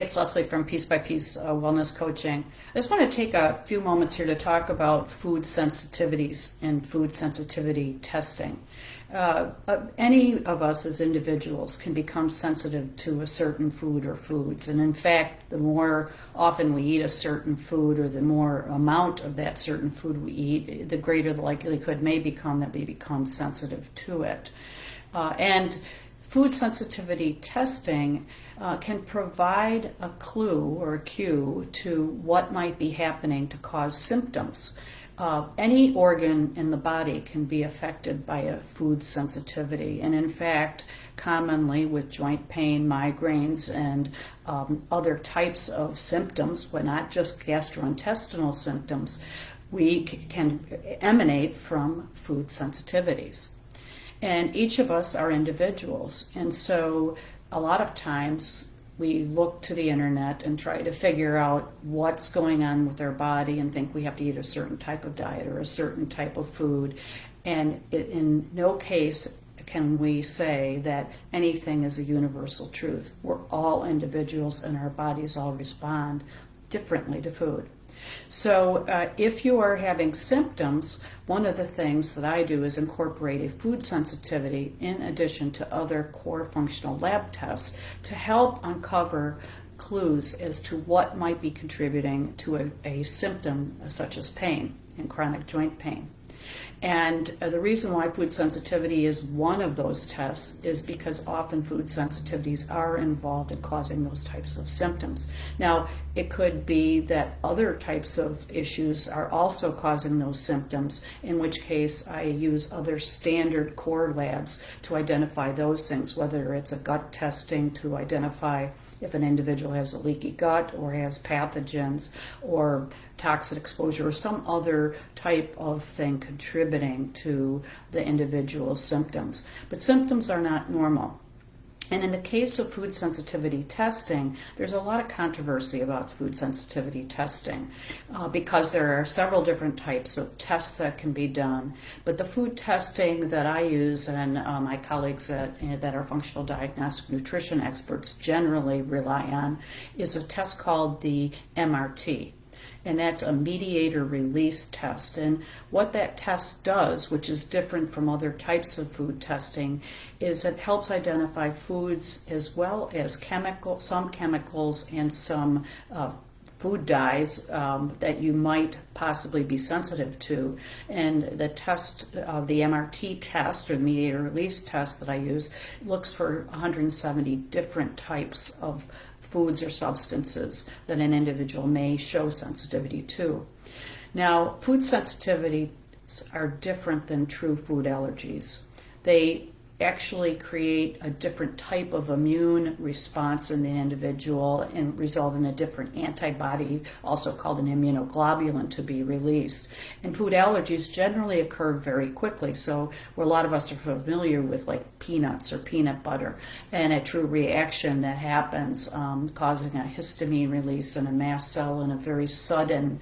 It's Leslie from Piece by Piece Wellness Coaching. I just want to take a few moments here to talk about food sensitivities and food sensitivity testing. Any of us as individuals can become sensitive to a certain food or foods, and in fact, the more often we eat a certain food or the more amount of that certain food we eat, the greater the likelihood may become that we become sensitive to it. And food sensitivity testing can provide a clue or a cue to what might be happening to cause symptoms. Any organ in the body can be affected by a food sensitivity, and in fact, commonly with joint pain, migraines, and other types of symptoms, but not just gastrointestinal symptoms, we can emanate from food sensitivities. And each of us are individuals, and so a lot of times we look to the internet and try to figure out what's going on with our body and think we have to eat a certain type of diet or a certain type of food. And in no case can we say that anything is a universal truth. We're all individuals and our bodies all respond differently to food. So if you are having symptoms, one of the things that I do is incorporate a food sensitivity in addition to other core functional lab tests to help uncover clues as to what might be contributing to a symptom such as pain and chronic joint pain. And the reason why food sensitivity is one of those tests is because often food sensitivities are involved in causing those types of symptoms. Now, it could be that other types of issues are also causing those symptoms, in which case I use other standard core labs to identify those things, whether it's a gut testing to identify if an individual has a leaky gut or has pathogens or toxic exposure or some other type of thing contributing to the individual's symptoms. But symptoms are not normal. And in the case of food sensitivity testing, there's a lot of controversy about food sensitivity testing because there are several different types of tests that can be done. But the food testing that I use and my colleagues that are functional diagnostic nutrition experts generally rely on is a test called the MRT. And that's a mediator release test. And what that test does, which is different from other types of food testing, is it helps identify foods as well as some chemicals and some food dyes that you might possibly be sensitive to. And the test, the MRT test or the mediator release test that I use, looks for 170 different types of foods or substances that an individual may show sensitivity to. Now, food sensitivities are different than true food allergies. They actually create a different type of immune response in the individual and result in a different antibody, also called an immunoglobulin, to be released. And food allergies generally occur very quickly, so where a lot of us are familiar with like peanuts or peanut butter, and a true reaction that happens causing a histamine release in a mast cell and a very sudden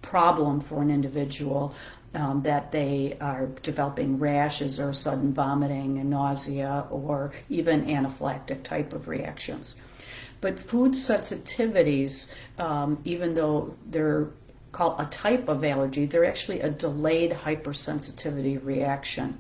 problem for an individual. That they are developing rashes or sudden vomiting and nausea or even anaphylactic type of reactions. But food sensitivities, even though they're called a type of allergy, they're actually a delayed hypersensitivity reaction.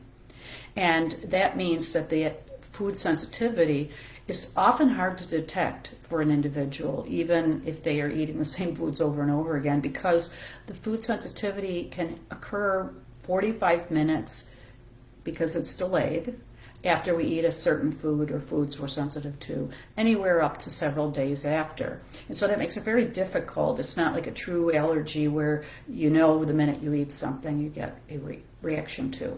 And that means that the food sensitivity is often hard to detect for an individual, even if they are eating the same foods over and over again, because the food sensitivity can occur 45 minutes because it's delayed after we eat a certain food or foods we're sensitive to, anywhere up to several days after. And so that makes it very difficult. It's not like a true allergy where you know the minute you eat something you get a reaction to.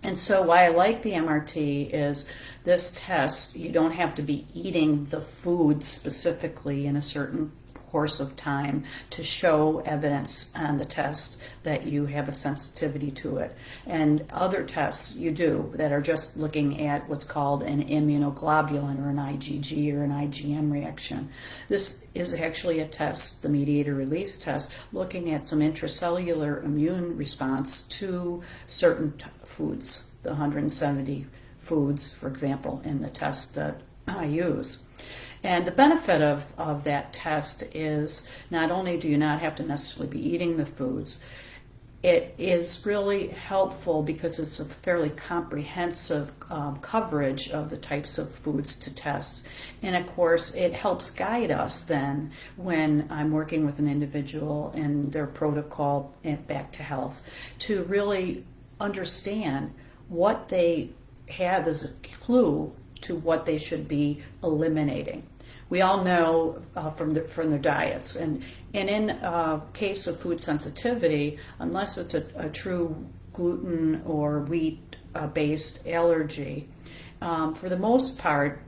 And so why I like the MRT is this test, you don't have to be eating the food specifically in a certain course of time to show evidence on the test that you have a sensitivity to it. And other tests you do that are just looking at what's called an immunoglobulin or an IgG or an IgM reaction. This is actually a test, the mediator release test, looking at some intracellular immune response to certain foods, the 170 foods, for example, in the test that I use. And the benefit of that test is not only do you not have to necessarily be eating the foods, it is really helpful because it's a fairly comprehensive coverage of the types of foods to test. And of course, it helps guide us then when I'm working with an individual in their protocol and back to health to really understand what they have as a clue to what they should be eliminating. We all know from their diets, and in case of food sensitivity, unless it's a true gluten or wheat based allergy, for the most part,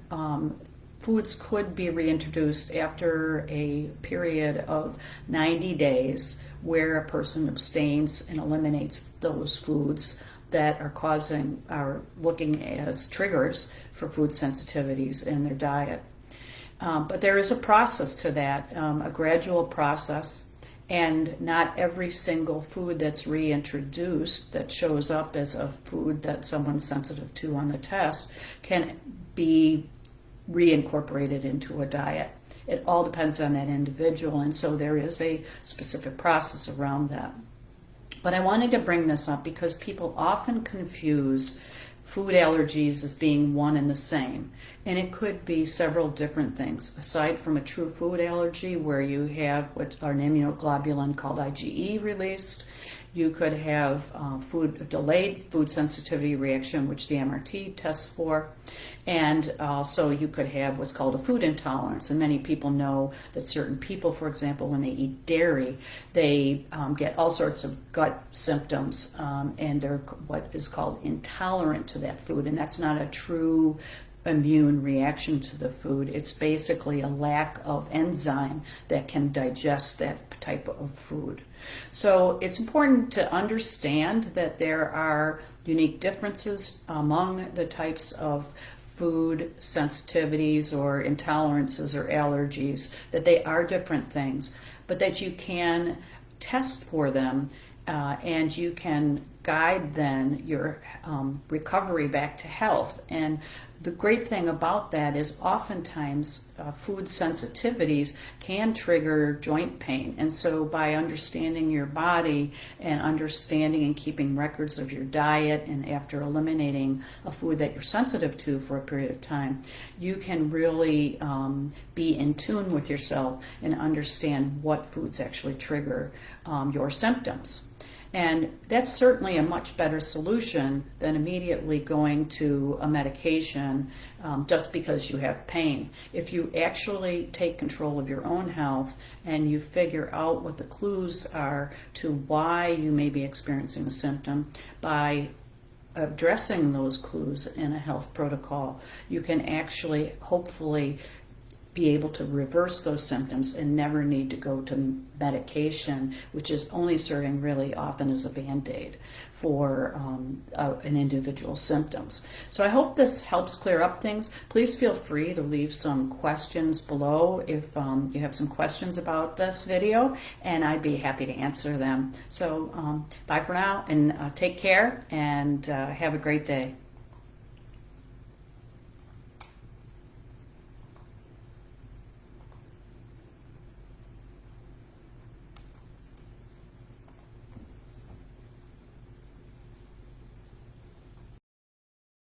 foods could be reintroduced after a period of 90 days where a person abstains and eliminates those foods that are looking as triggers for food sensitivities in their diet. But there is a process to that, a gradual process, and not every single food that's reintroduced that shows up as a food that someone's sensitive to on the test can be reincorporated into a diet. It all depends on that individual, and so there is a specific process around that. But I wanted to bring this up because people often confuse food allergies as being one and the same. And it could be several different things. Aside from a true food allergy where you have what an immunoglobulin called IgE released, you could have delayed food sensitivity reaction, which the MRT tests for. And also you could have what's called a food intolerance. And many people know that certain people, for example, when they eat dairy, they get all sorts of gut symptoms, and they're what is called intolerant to that food. And that's not a true immune reaction to the food. It's basically a lack of enzyme that can digest that type of food. So it's important to understand that there are unique differences among the types of food sensitivities or intolerances or allergies, that they are different things, but that you can test for them and you can guide then your recovery back to health. And the great thing about that is oftentimes food sensitivities can trigger joint pain. And so by understanding your body and understanding and keeping records of your diet, and after eliminating a food that you're sensitive to for a period of time, you can really be in tune with yourself and understand what foods actually trigger your symptoms. And that's certainly a much better solution than immediately going to a medication just because you have pain. If you actually take control of your own health and you figure out what the clues are to why you may be experiencing a symptom, by addressing those clues in a health protocol, you can actually hopefully be able to reverse those symptoms and never need to go to medication, which is only serving really often as a Band-Aid for an individual's symptoms. So I hope this helps clear up things. Please feel free to leave some questions below if you have some questions about this video, and I'd be happy to answer them. So bye for now, and take care, and have a great day.